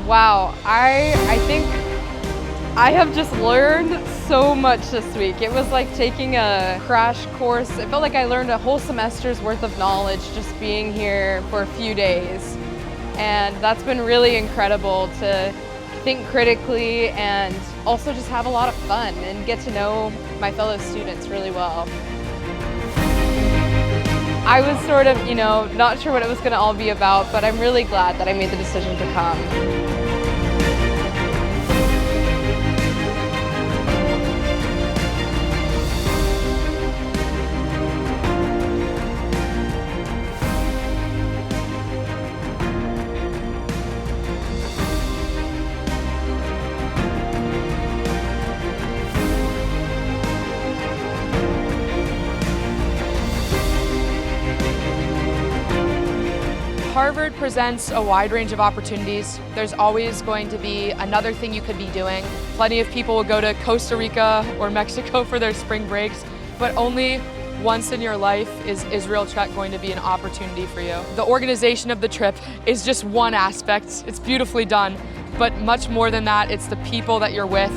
Wow, I think I have just learned so much this week. It was like taking a crash course. It felt like I learned a whole semester's worth of knowledge just being here for a few days. And that's been really incredible to think critically and also just have a lot of fun and get to know my fellow students really well. I was sort of, not sure what it was going to all be about, but I'm really glad that I made the decision to come. Harvard presents a wide range of opportunities. There's always going to be another thing you could be doing. Plenty of people will go to Costa Rica or Mexico for their spring breaks, but only once in your life is Israel Trek going to be an opportunity for you. The organization of the trip is just one aspect. It's beautifully done, but much more than that, it's the people that you're with.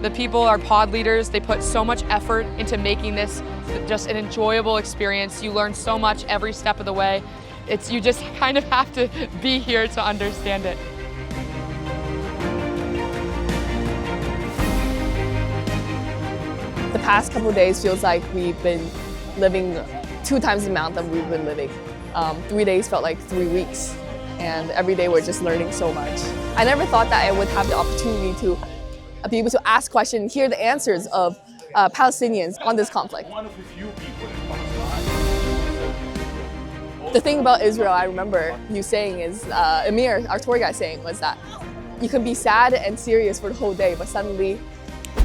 The people are pod leaders. They put so much effort into making this just an enjoyable experience. You learn so much every step of the way. You just kind of have to be here to understand it. The past couple of days feels like we've been living 2 times the amount that we've been living. 3 days felt like 3 weeks, and every day we're just learning so much. I never thought that I would have the opportunity to be able to ask questions and hear the answers of Palestinians on this conflict. The thing about Israel I remember you saying is, Amir, our tour guide saying, was that you can be sad and serious for the whole day, but suddenly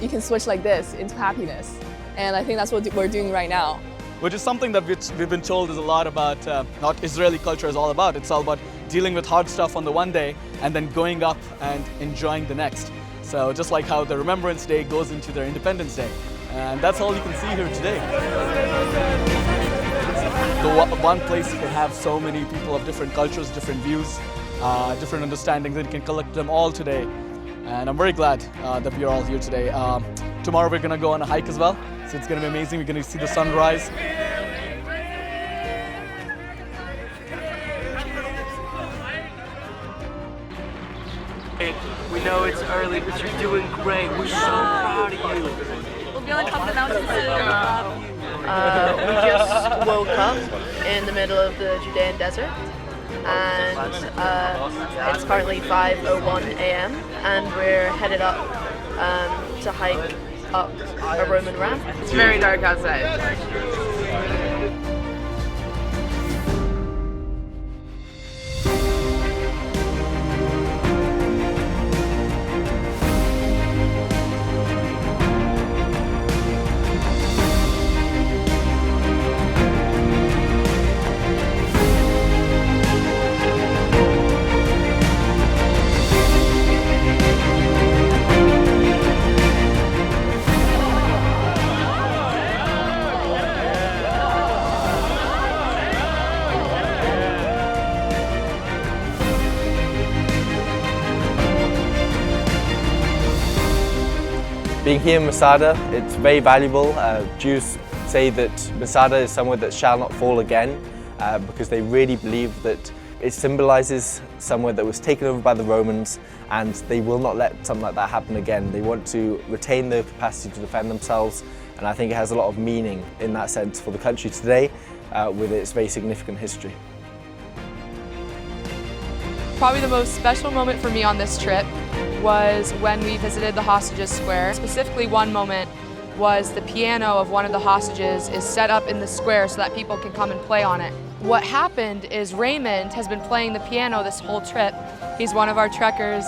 you can switch like this into happiness. And I think that's what we're doing right now. Which is something that we've been told is a lot about what Israeli culture is all about. It's all about dealing with hard stuff on the one day and then going up and enjoying the next. So just like how the Remembrance Day goes into their Independence Day. And that's all you can see here today. The one place you can have so many people of different cultures, different views, different understandings, and you can collect them all today. And I'm very glad that we're all here today. Tomorrow we're going to go on a hike as well, so it's going to be amazing. We're going to see the sunrise. We know it's early, but you're doing great. We're so proud of you. We'll be on top of the mountain soon. We just woke up in the middle of the Judean desert, and it's currently 5:01 a.m. and we're headed up to hike up a Roman ramp. It's very dark outside. Being here in Masada, it's very valuable. Jews say that Masada is somewhere that shall not fall again because they really believe that it symbolises somewhere that was taken over by the Romans, and they will not let something like that happen again. They want to retain their capacity to defend themselves, and I think it has a lot of meaning in that sense for the country today with its very significant history. Probably the most special moment for me on this trip was when we visited the Hostages Square. Specifically, one moment was the piano of one of the hostages is set up in the square so that people can come and play on it. What happened is Raymond has been playing the piano this whole trip. He's one of our trekkers,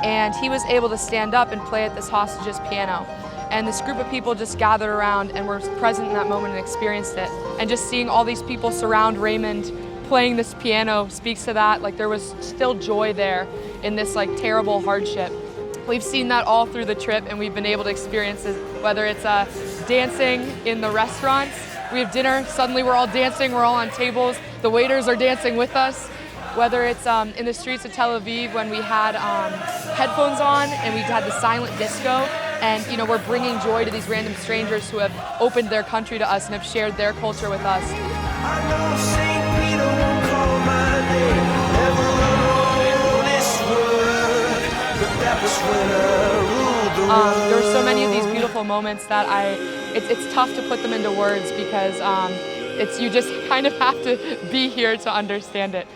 and he was able to stand up and play at this hostage's piano. And this group of people just gathered around and were present in that moment and experienced it. And just seeing all these people surround Raymond playing this piano speaks to that. Like, there was still joy there in this terrible hardship. We've seen that all through the trip, and we've been able to experience it, whether it's dancing in the restaurants. We have dinner, suddenly we're all dancing, we're all on tables, the waiters are dancing with us. Whether it's in the streets of Tel Aviv when we had headphones on and we had the silent disco, and we're bringing joy to these random strangers who have opened their country to us and have shared their culture with us. There are so many of these beautiful moments that it's tough to put them into words because you just kind of have to be here to understand it.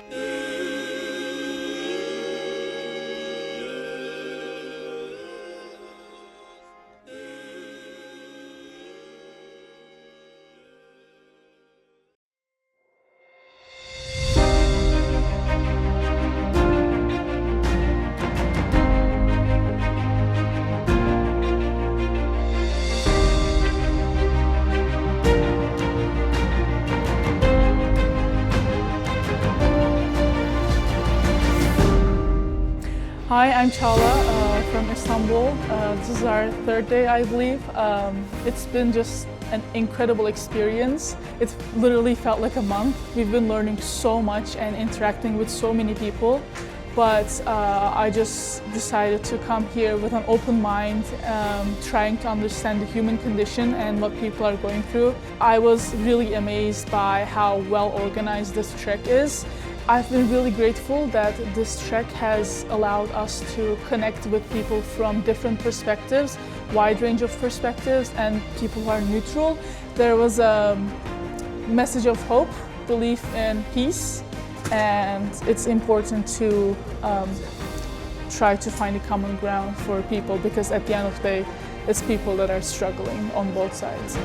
Hi, I'm Çağla from Istanbul. This is our third day, I believe. It's been just an incredible experience. It literally felt like a month. We've been learning so much and interacting with so many people. But I just decided to come here with an open mind, trying to understand the human condition and what people are going through. I was really amazed by how well organized this trek is. I've been really grateful that this trek has allowed us to connect with people from different perspectives, wide range of perspectives, and people who are neutral. There was a message of hope, belief in peace, and it's important to try to find a common ground for people because at the end of the day, it's people that are struggling on both sides.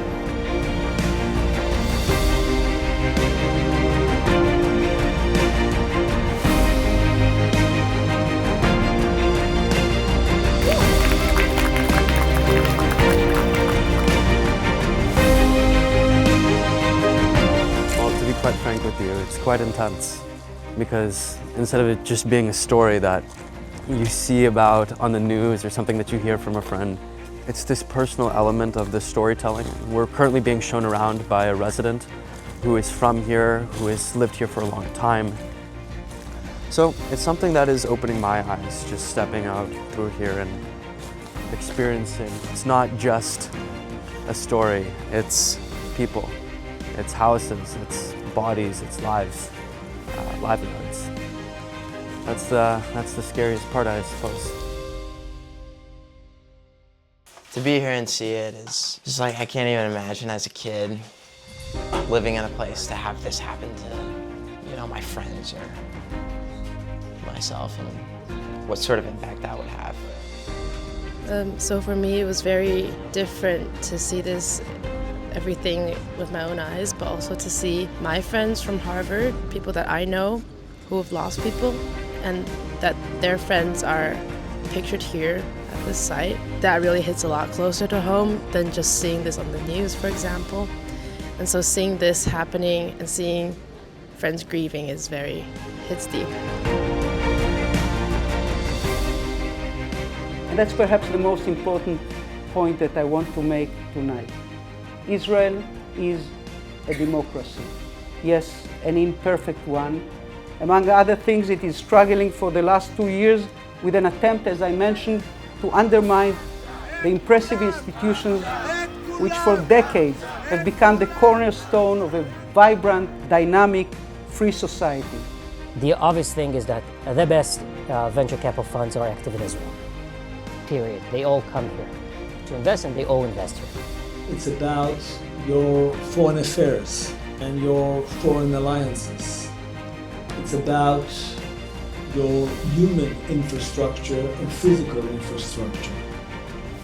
Quite frank with you, it's quite intense because instead of it just being a story that you see about on the news or something that you hear from a friend, it's this personal element of the storytelling. We're currently being shown around by a resident who is from here, who has lived here for a long time. So it's something that is opening my eyes, just stepping out through here and experiencing. It's not just a story, it's people, it's houses, it's bodies, it's lives, livelihoods. That's the scariest part, I suppose. To be here and see it is just like I can't even imagine as a kid living in a place to have this happen to, my friends or myself, and what sort of impact that would have. So for me, it was very different to see this everything with my own eyes, but also to see my friends from Harvard, people that I know who have lost people, and that their friends are pictured here at this site. That really hits a lot closer to home than just seeing this on the news, for example. And so seeing this happening and seeing friends grieving hits deep. And that's perhaps the most important point that I want to make tonight. Israel is a democracy. Yes, an imperfect one. Among other things, it is struggling for the last 2 years with an attempt, as I mentioned, to undermine the impressive institutions which for decades have become the cornerstone of a vibrant, dynamic, free society. The obvious thing is that the best venture capital funds are active in Israel. Period. They all come here to invest and they all invest here. It's about your foreign affairs and your foreign alliances. It's about your human infrastructure and physical infrastructure.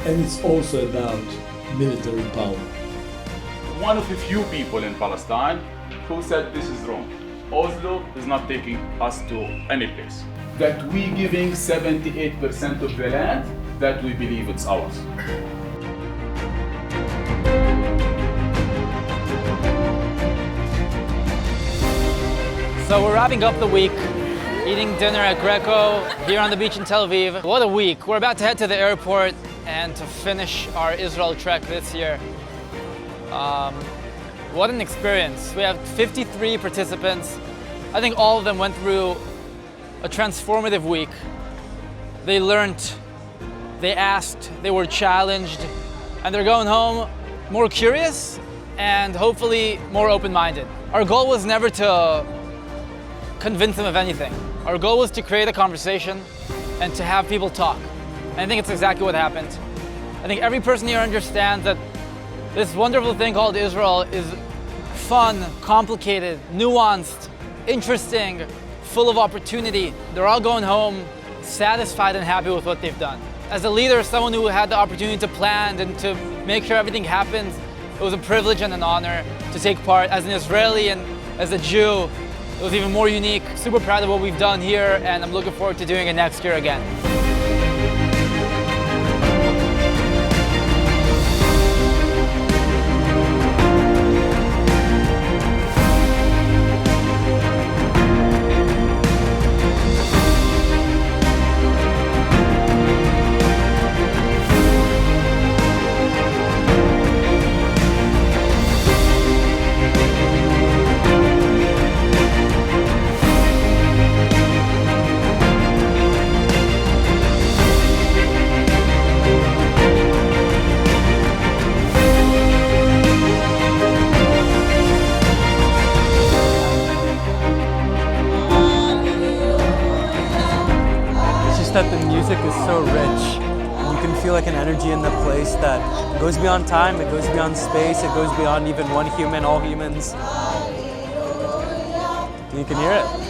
And it's also about military power. One of the few people in Palestine who said this is wrong. Oslo is not taking us to any place. That we giving 78% of the land, that we believe it's ours. So we're wrapping up the week, eating dinner at Greco here on the beach in Tel Aviv. What a week. We're about to head to the airport and to finish our Israel trek this year. What an experience. We have 53 participants. I think all of them went through a transformative week. They learned, they asked, they were challenged, and they're going home more curious and hopefully more open-minded. Our goal was never to convince them of anything. Our goal was to create a conversation and to have people talk. And I think it's exactly what happened. I think every person here understands that this wonderful thing called Israel is fun, complicated, nuanced, interesting, full of opportunity. They're all going home satisfied and happy with what they've done. As a leader, someone who had the opportunity to plan and to make sure everything happened, it was a privilege and an honor to take part. As an Israeli and as a Jew, it was even more unique. Super proud of what we've done here, and I'm looking forward to doing it next year again. That the music is so rich. You can feel like an energy in the place that goes beyond time, it goes beyond space, it goes beyond even one human, all humans. You can hear it.